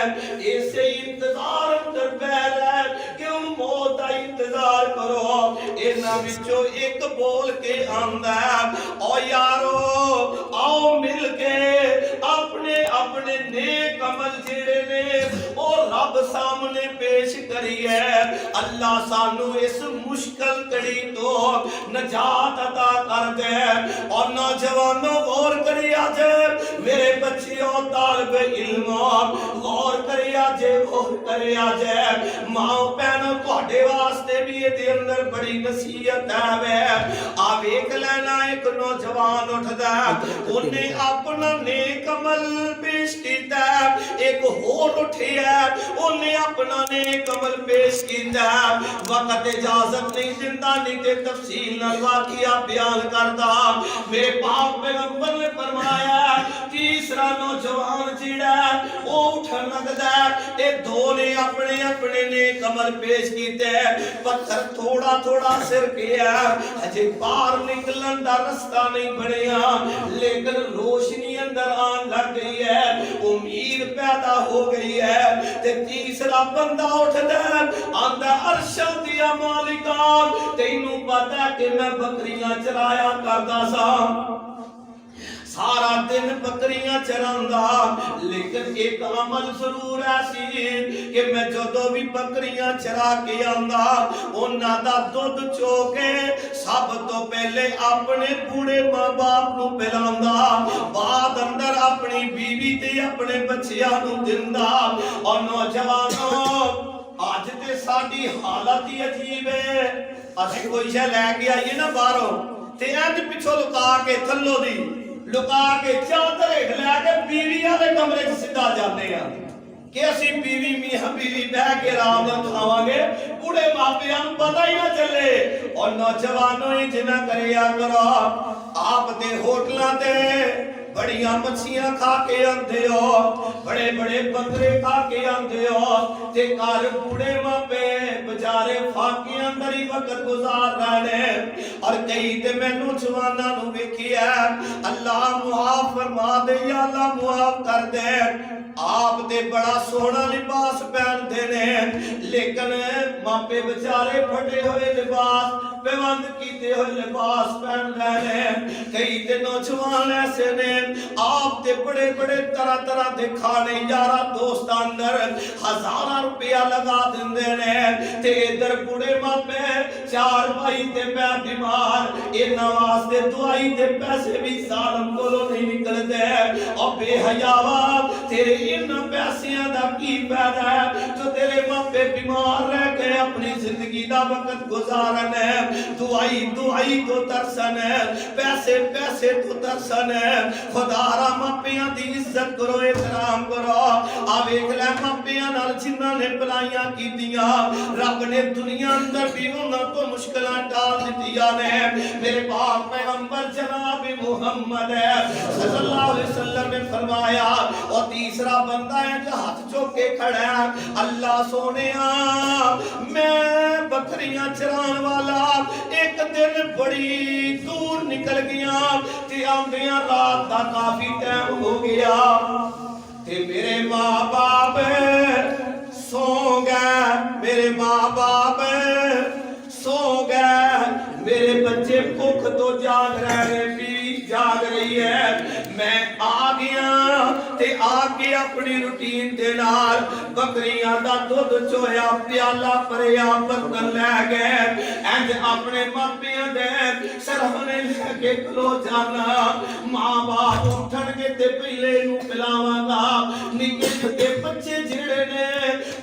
इसे इंतजार अंदर बैठ है कि उन मौत का इंतजार करो इन्हां विचों एक बोल के आंदा ओ यारो आओ मिल के अपने अपने नेक अमल जेड़े ने ओ रब सामने पेश करिए अल्लाह सानू इस मुश्किल कड़ी तो नजात अता कर दे और नौजवानों गौर करिया जे मेरे बच्चियों तालिब इल्म गौर करिया जे माओ भैनों तुहाडे वास्ते भी इहदे अंदर बड़ी नसीहत है आ वेख लेना एक नौजवान उठदा उन्हें अपना नेक अमल पेश कीता एक होर उठिया उन्हें अपना नेक अमल पेश कीता वक्त इजाजत नहीं दिंदा नहीं ते तफसील नाल वाकिया बयान करदा मेरे पाक पैगंबर ने फरमाया तीसरा नौजवान जिहड़ा ओ उठन लगदा ए दो ने अपने अपने नेक अमल पेश कीते पत्थर थोड़ा थोड़ा सिर गया अजे बाहर निकलन दा रास्ता नहीं बनया लेकिन रोशनी अंदर आन लग गई है उम्मीद पैदा हो गई है ते तीसरा बंदा उठदा आंदा अर्शा दिया मालिका तैनू पता कि मैं बकरियां चराया करदा सा सारा दिन बकरियां चरांदा लेकिन एक अमल जरूर ऐसी कि मैं जदों भी बकरियां चरा के आंदा उन्हां दा दुध चो के सब तो पहले अपने बूढ़े मां बाप नू पिलांदा बाद अंदर अपनी बीवी ते अपने बच्चियां नू दिंदा और नौजवानों आज ते साडी हालत ही अजीब है असीं कोई शै लैके आईए ना बाहरों ते इंज पिछों लुका के थल्लों दी लुका के चादर हेठ लैके बीवी वाले कमरे च सीधा जाते हैं कि असी बीवी मियां बीवी बह के आराम नाल खावांगे बूढ़े मापियां नूं पता ही ना चले और नौजवानों ही जिना करिया करो आप दे होटलां ते बड़ियां मच्छियां खा के आंदे हो बड़े बड़े बकरे खा के आंदे हो ते घर बूढ़े मापे बेचारे फाके अंदर ही वक्त गुजार रहे और कई ते मैनू जवाना नू वेखिया अल्लाह मुआफ फरमा दे या अल्लाह मुआफ कर दे आप ते बड़ा सोहना लिबास पहनते ने लेकिन मापे बेचारे फटे हुए लिबास बेबंद कीते हुए लिबास पहन रहे हैं कई ते नौजवान ऐसे ने आप ते बड़े बड़े तरह तरह के खाने यारा दोस्त अंदर हजारां रुपया लगा देंदे ने ते इधर बूढ़े मापे चार भाई ते पै बीमार इन्हां वास्ते दवाई दे पैसे भी सालम कोलों नहीं निकलदे और बेहयावा तेरे इन पैसियां दा की फायदा है जो तेरे मापे बीमार रह के अपनी जिंदगी दा वक्त गुजारन है दुआई दुआई तो तरसन है पैसे पैसे तो तरसन है खुदारा मापियां दी इज्जत करो एहतराम करो आ वेख ले मापियां नाल जिन्हां ने भलाइयां कीतियां रब ने दुनिया अंदर भी उन्हां तो मुश्किलां टाल दित्तियां ने मेरे पाक पैगंबर जनाब मुहम्मद है सल्लल्लाहु अलैहि वसल्लम ने फरमाया। और तीसरा बंदा है जो हाथ चौक के खड़ा है, अल्लाह सोनिया मैं बकरियां चरान वाला एक दिन बड़ी दूर निकल गया ते आंदियां रात का काफी टाइम हो गया ते मेरे माँ बाप सो गए, मेरे माँ बाप सो गए, मेरे बच्चे भूख तो जाग रहे, बीवी जाग रही है। मैं आ गया ते आके अपनी रूटीन दे नाल बकरियां दा दुध चोया, प्याला भरिया, बर्तन लै गए, इंज अपने मापियां दे सरहने लेके खलो जाना। मां बाप उठणगे ते पहले नू पिलावांगा। निक्के निक्के बच्चे जेड़े ने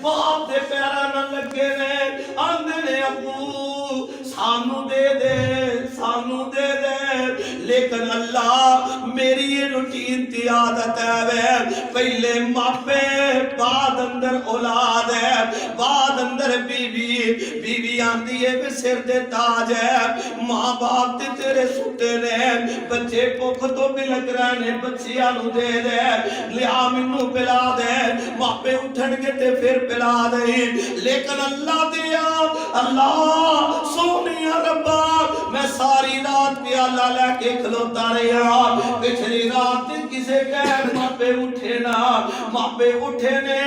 बाप दे पैरां नाल लगे ने, आंदे ने अब्बू सानू दे दे, सानू दे दे। लेकिन अल्लाह मेरी ये रूटीन दी आदत है, पहले मापे बाद अंदर औलाद है, बाद अंदर बीवी, बीवी आंदी है कि सिर दे ताज है। मां बाप ते तेरे सुते ने, बच्चे भुख तो भी लग रहे ने, बच्चियां नू दे दे, लिया मैनू पिला दे। मापे उठणगे ते फिर पिला दे। लेकिन अल्लाह दिया, अल्लाह सोनिया रब्बा मैं सारी रात प्याला लेके खलोता रहा। पिछली रात किसे कह मापे उठे ना, मापे उठे ने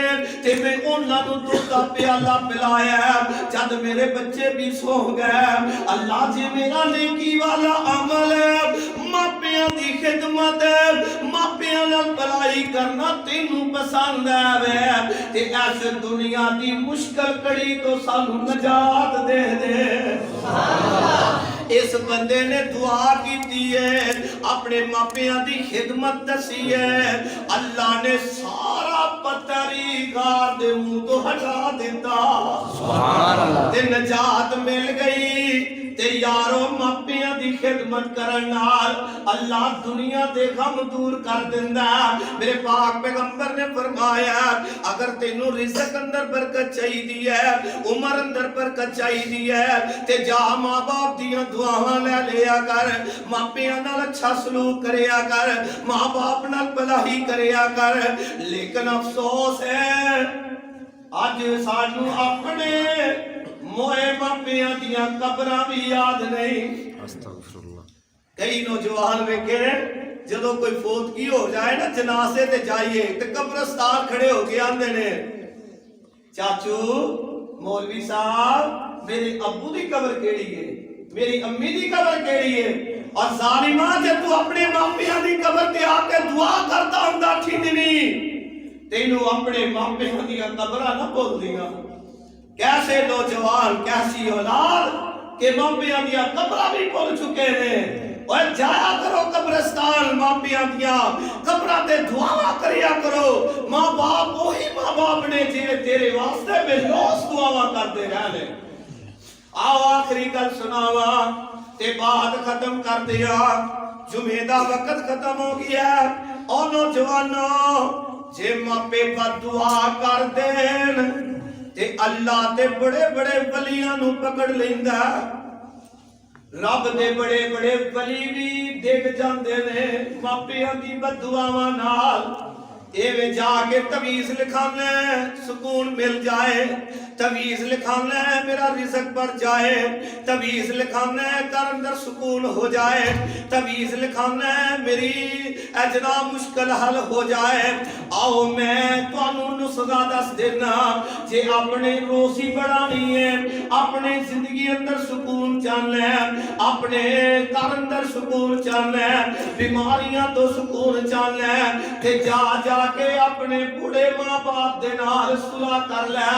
ते मैं उन्होंने दूध का प्याला पिलाया जब मेरे बच्चे भी सो गए। अल्लाह जी मेरा नेकी वाला अमल है, मापियां दी खिदमत, मापियां नाल भलाई करना तेनू पसंद है ते ऐस दुनिया दी मुश्किल कड़ी तो सानू नजात दे दे। इस बंदे ने दुआ की है, अपने मापियां दी खिदमत दसी है, अल्लाह ने सारा पत्थरी गार दे मुंह तो हटा दिता, सुभान अल्लाह, ते नजात मिल गई। ते यारो मापियां दी खिदमत करन नाल अल्लाह दुनिया दे गम दूर कर दिंदा। मेरे पाक पैगंबर ने फरमाया अगर तेनू रिज़्क अंदर बरकत चाहिदी है, उम्र अंदर बरकत चाहिदी है ते जा मां बाप दियां दुआवां ले लिया कर, मापियां नाल अच्छा सलूक करया कर, मां बाप नाल भलाई करया कर। लेकिन अफसोस है अज सानू अपने मोए मापियां दियां कब्रां भी याद नहीं। अस्तगफिरुल्लाह। कई नौजवान वेखे जदों कोई फौतगी हो जाए ना जनाजे ते जाइए ते कब्रिस्तान खड़े हो के आंदे ने चाचू मौलवी साहब मेरे अब्बू दी कब्र केड़ी है, मेरी अम्मी दी कब्र केड़ी है। और जालिमा जे तू अपने मापियां दी कब्र ते आके दुआ करदा हुंदा ठीकनी तेनू अपने मापियां दी कब्रां ना भुलदियां। कैसे नौजवान कैसी औलाद के मापियां दियां कब्रां भी भुल चुके ने। और जाया करो कब्रिस्तान मापियां दियां कब्रां ते दुआवां करया करो। मां बाप वही मां बाप ने जिन्हें तेरे वास्ते बेलौस दुआवां करते रहने। आओ आखिरी गल सुनावा ते बात खत्म कर दिया, जुमे दा वक्त खत्म हो गया। और नौजवानों जे मापे बददुआ कर देन ते अल्लाह ते बड़े बड़े वलियां नू पकड़ लेंदा। रब दे बड़े बड़े वली भी डिग जांदे ने मापियां दी बददुआवां नाल। एवें जाके तवीज लिखाना सुकून मिल जाए, तवीज लिखाना मेरा रिज़्क बढ़ जाए, तवीज लिखाना घर अंदर सुकून हो जाए, तवीज लिखाना मेरी अजना मुश्किल हल हो जाए। आओ मैं तुहानू नुस्खा दस देना जे अपने रोजी बढ़ानी है, अपने जिंदगी अंदर सुकून चाहना है, अपने घर अंदर सुकून चाहना है, बीमारियां तो सुकून चाहना है ते जा जा के अपने बूढ़े मां बाप दे नाल सुलह कर ले,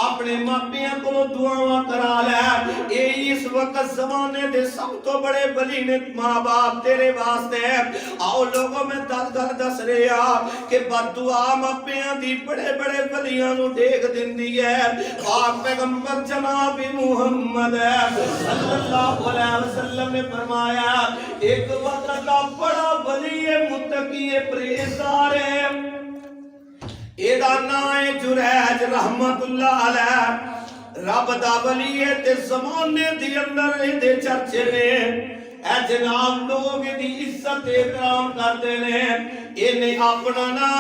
अपने मापियां को दुआवां करा ले। ये इस वक्त जमाने दे सब तो बड़े वली ने मां बाप तेरे वास्ते। आओ लोगों में गल दस रहा कि बददुआ मापियां दी बड़े बड़े वलियां नू देख दिंदी है। पाक पैगंबर जनाब मुहम्मद सल्लल्लाहु अलैहि वसल्लम ने फरमाया एक वक्त का बड़ा वली है, मुत्तकी है, परहेजगार है, एदा नाम है जुरैज रहमतुल्लाह अलैह। रब दा वली है ते ज़माने दे अंदर इहदे चर्चे ने। ऐ जनाब लोग दी इज्जत एहतराम करते ने। इन्हें अपना ना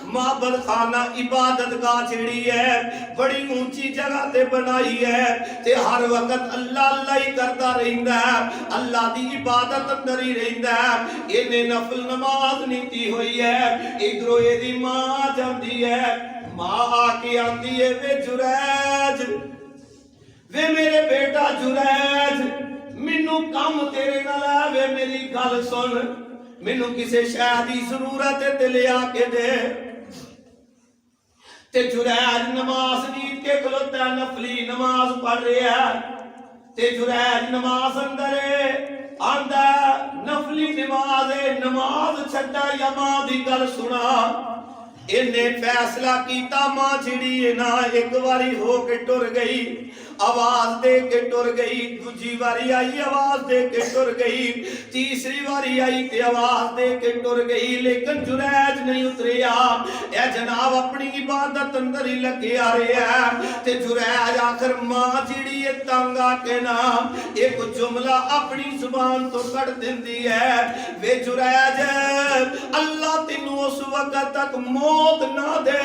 माबद खाना इबादत गाह जिहड़ी है बड़ी ऊंची जगह ते बनाई है ते हर वक्त अल्लाह अल्लाह ही करता रहिंदा है, अल्लाह दी इबादत अंदर ही रहिंदा है। इन्हें नफल नमाज नीति हुई है। इधरों एदी मां जांदी है, मां आके आंदी है वे जुरैज, वे मेरे बेटा जुरैज, मैनू कम तेरे नाल है, वे मेरी गल सुन, मैनू किसी शै दी जरूरत है ते ले आके दे। ते जुरैज नमाज नीत के खलोता नफली नमाज पढ़ रहा है ते जुरैज नमाज अंदर आंदा नफली नमाज है, नमाज छड्डा या मां दी गल सुना। इन्हें फैसला कीता मां जिहड़ी है ना एक बारी हो के टुर गई, आवाज दे के टुर गई, दूजी बारी आई आवाज दे के टुर गई, तीसरी बारी आई ते आवाज दे के टुर गई, लेकिन जुरैज नहीं उतरिया। ए जनाब अपनी इबादत अंदर ही लगे आ रहे हैं ते जुरैज आखिर मां जिहड़ी है तंग आके ना एक जुमला अपनी जुबान तो कढ़ दिंदी है, वे जुरैज अल्लाह तेनू उस वक्त तक मौत ना दे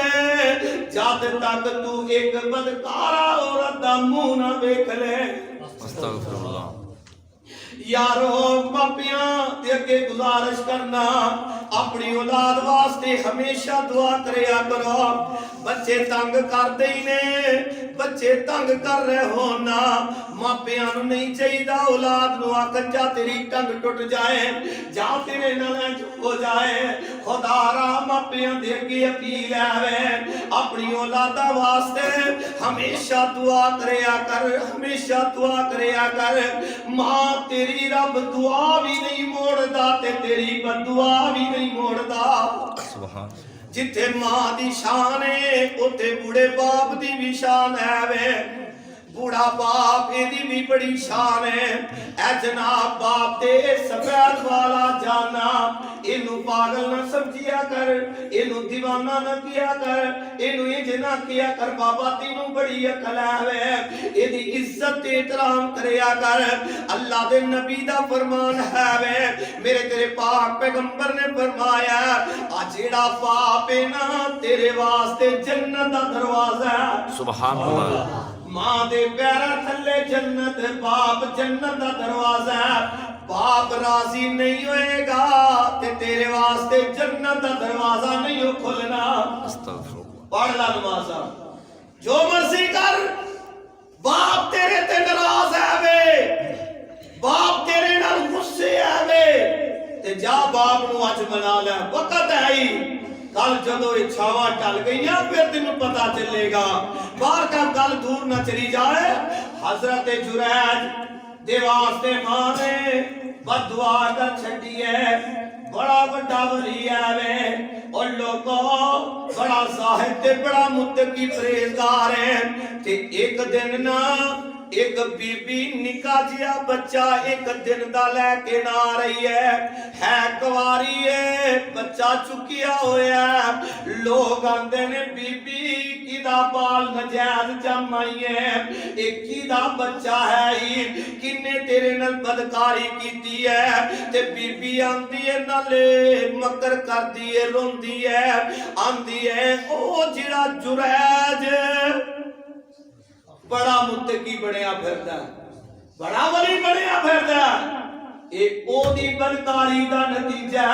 जद तक तू एक बदकारा औरत दा मुंह ना वेख ले। अस्तगफिरुल्लाह। यारो मापियां ते अगे गुजारिश करना अपनी औलाद वास्ते हमेशा दुआ करया करो। बच्चे तंग करदे ही ने, बच्चे तंग कर रहे हो ना, मापियां नूं नहीं चाहिदा औलाद नूं आखन जा तेरी टंग टुट जाए जा तेरे नाल हो जाए। खुदारा मापियां दे अगे अपील है अपनी औलादा वास्ते हमेशा दुआ करया कर, हमेशा दुआ करया कर। मां तेरी रब दुआ भी नहीं मोड़दा ते तेरी बददुआ भी नहीं मोड़दा। सुभान। जिथे मां दी शान है उथे बूढ़े बाप दी भी शान है वे, बूढ़ा बाप एदी भी बड़ी शान है। ऐ जनाब बाप ते सफेद वाला जाना, इनू पागल ना समझिया कर, इनू दीवाना ना किया कर, इनू इंज ना किया कर, बाबा तेनू बड़ी अकल है, एदी इज्जत एहतराम करया कर। अल्लाह दे नबी दा फरमान है वे, मेरे तेरे पाक पैगंबर ने फरमाया आ जेड़ा पाप है ना तेरे वास्ते जन्नत दा दरवाजा है। सुभान अल्लाह। मां दे पैरां थल्ले जन्नत, बाप जन्नत दा दरवाजा है। बाप राजी नहीं होएगा ते तेरे वास्ते जन्नत दा दरवाजा नहीं हो खुलना। अस्तगफिरुल्लाह। पढ़ ला नमाज़, जो मर्जी कर, बाप तेरे ते नाराज है वे, बाप तेरे नाल गुस्से है वे ते जा बाप नू अज मना ले। वक्त है ही कल जदों इच्छावां टल गईयां फिर तेनू पता चलेगा। बाहर का गल दूर न चली जाए। हजरत जुरैज दे वास्ते मां ने बददुआ कर छड्डी है, बड़ा बड़ा वली है वे और लोगों बड़ा साहिब ते बड़ा मुत्तकी परहेजगार है। ते एक दिन ना एक बीबी निका जिहा बच्चा एक दिन दा लैके ना आ रही है कुवारी है, बच्चा चुकिया होया। लोग आंदे ने बीबी किदा बाल नजायज जम आई है, एक किदा बच्चा है ही, किन्ने तेरे नाल बदकारी कीती है। ते बीबी आंदी है नाले मकर करदी है, रोंदी है, आंदी है ओ जिहड़ा जुरैज बड़ा मुत्तकी बनया फिरदा, बड़ा वली बनया फिरदा, ए ओदी बदकारी दा नतीजा।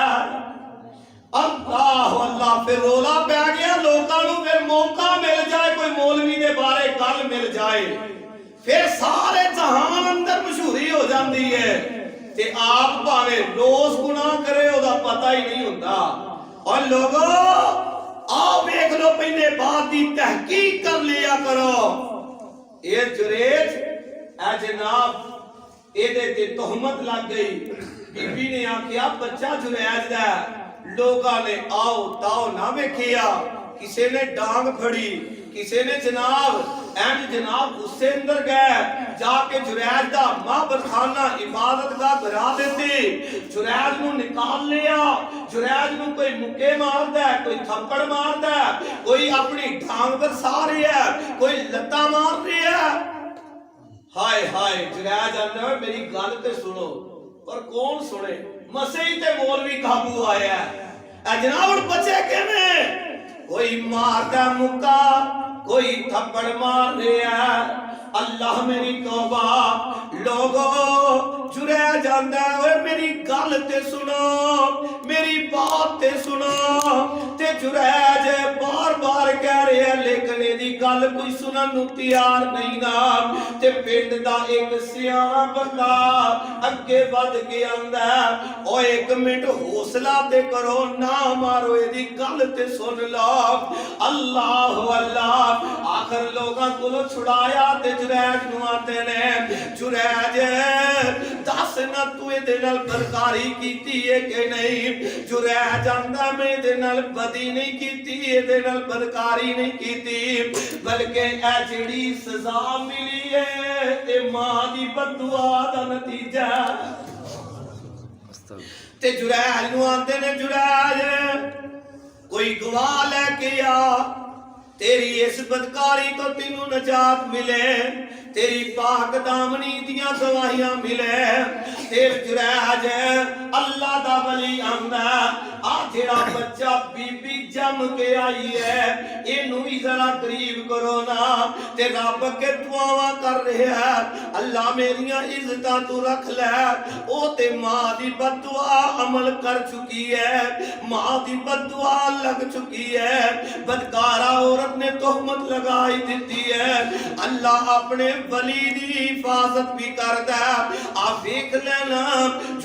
अल्लाह अल्लाह फिर रोला पै गया लोकां नूं। फिर मौका मिल जाए कोई मौलवी दे बारे गल मिल जाए फिर सारे जहान अंदर मशहूरी हो जाती है ते आप भावे रोज गुनाह करे ओदा पता ही नहीं होता। और लोगों आओ देख लो पहले बात की तहकीक कर लिया करो। ये जुरैज ए जनाब एदे ते तोहमत लग गई। बीबी ने आखिया बच्चा जुरैज दा, लोगां ने आओ ताओ ना वेखिया, किसी ने डांग फड़ी, किसी ने जनाब एंड जनाब गुस्से अंदर गए जाके जुरैज दा माबद खाना इबादत का बना देते। जुरैज नूं निकाल लिया। जुरैज नूं कोई मुक्के मारदा है, कोई थप्पड़ मारदा है, कोई अपनी डांग बरसा रहा है, कोई लत्ता मार रहा है। हाय हाय जुरैज आंदा मेरी गल ते सुनो, पर कौन सुने मसीह ते मौलवी काबू आया है जनाब बचे किवें कोई मारदा मुक्का कोई थप्पड़ मार रहा अल्लाह मेरी तौबा लोगो जुरै जांदा है मेरी गल ते सुनो मेरी बात ते सुनो ते जुरैज बार बार कह रहे हैं लेकिन एदी गल कोई सुनन नूं तैयार नहीं ना ते पिंड दा एक सियाणा बंदा अगे वध के आंदा ओ एक मिनट हौसला ते करो ना मारो एदी गल ते सुन लो अल्लाह अल्लाह आखिर लोगां कोलों छुड़ाया ते जुरैज नूं आंदे ने जुरैज दस ना तू इहदे नाल बदकारी कीती है कि नहीं जुरैज आंदा मैं इहदे नाल बदी नहीं कीती इहदे नाल बदकारी नहीं कीती बल्कि ए जिहड़ी सजा मिली है ए मां दी बददुआ दा नतीजा ते जुरैज नूं आंदे ने जुरैज कोई गवाह लेके आ तेरी इस बदकारी तो तेनू नजात मिले तेरी पाक दामनी दियां गवाहियां मिले तेरे जुरैज अल्लाह दा वली आंदा आ जेड़ा बच्चा बीबी जम के आई है इनू भी जरा करीब करो ना ते रब के दुआवां कर रहा है अल्लाह मेरियां इज्जतां तू रख ले ओ ते मां दी बददुआ अमल कर चुकी है मां दी बददुआ लग चुकी है बदकारा औरत ने तोहमत लगाई दी है अल्लाह अपने वली दी हिफाजत भी करदा आप देख लेना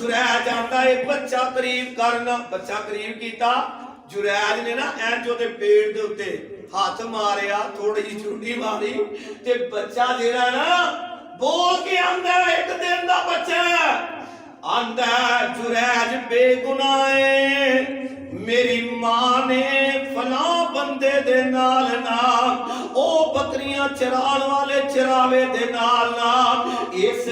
जुरैज जाता है बच्चा करीब करना बच्चा करीब कीता जुरैज ने ना ऐंजो दे पेड़ दे उत्ते हाथ मारिया थोड़ी जी चुंडी मारी ते बच्चा जेड़ा ना बोल के आंदा एक दिन दा बच्चा आंदा जुरैज बेगुनाह है मेरी मां ने फला बंदे दे नाल ना ओ बकरियां चराण वाले चरावे दे नाल ना इस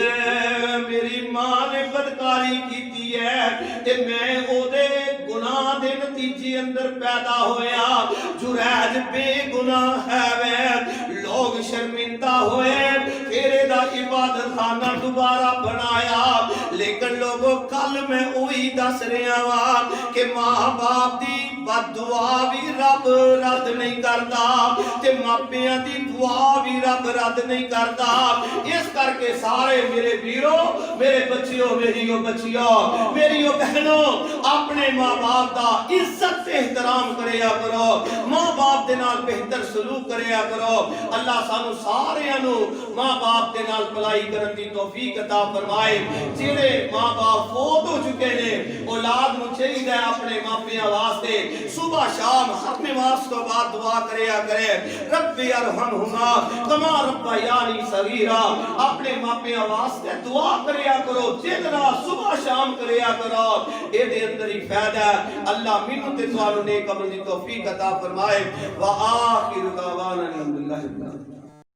मेरी मां ने बदकारी कीती है ते मैं ओदे गुनाह दे नतीजे अंदर पैदा होया जुरैज बेगुनाह है वे लोग शर्मिंदा होए फिर एदा इबादत खाना दोबारा बनाया लेकिन लोगों कल मैं वही दस रहा वा कि मां बाप दी बददुआ भी रब रद्द नहीं करता ते मापियां दी दुआ भी रब रद्द नहीं करता इस करके सारे मेरे वीरों मेरे बच्चियों मेरियो बच्चियों मेरियो बहनों अपने मां बाप दा इज्जत से एहतराम करिया करो मां बाप दे नाल बेहतर सलूक करिया करो अल्लाह सानू सारियां नू मां बाप दे नाल भलाई करन दी तौफीक अता फरमाए जेड़े मां बाप फौत हो चुके ने औलाद नू चाहिए अपने मापियां वास्ते सुबह शाम हर नमाज तो बाद दुआ करिया करे रब्बी अरहमहुमा कमा रब्बयानी सगीरा अपने मापियां वास्ते दुआ करिया करो जितना सुबह शाम करिया करो एदे अंदर ही फायदा अल्लाह मिन्नू ते तुहानू नेक अमल दी तौफीक अता फरमाए व आखिर दावाना अल्हम्दुलिल्लाह।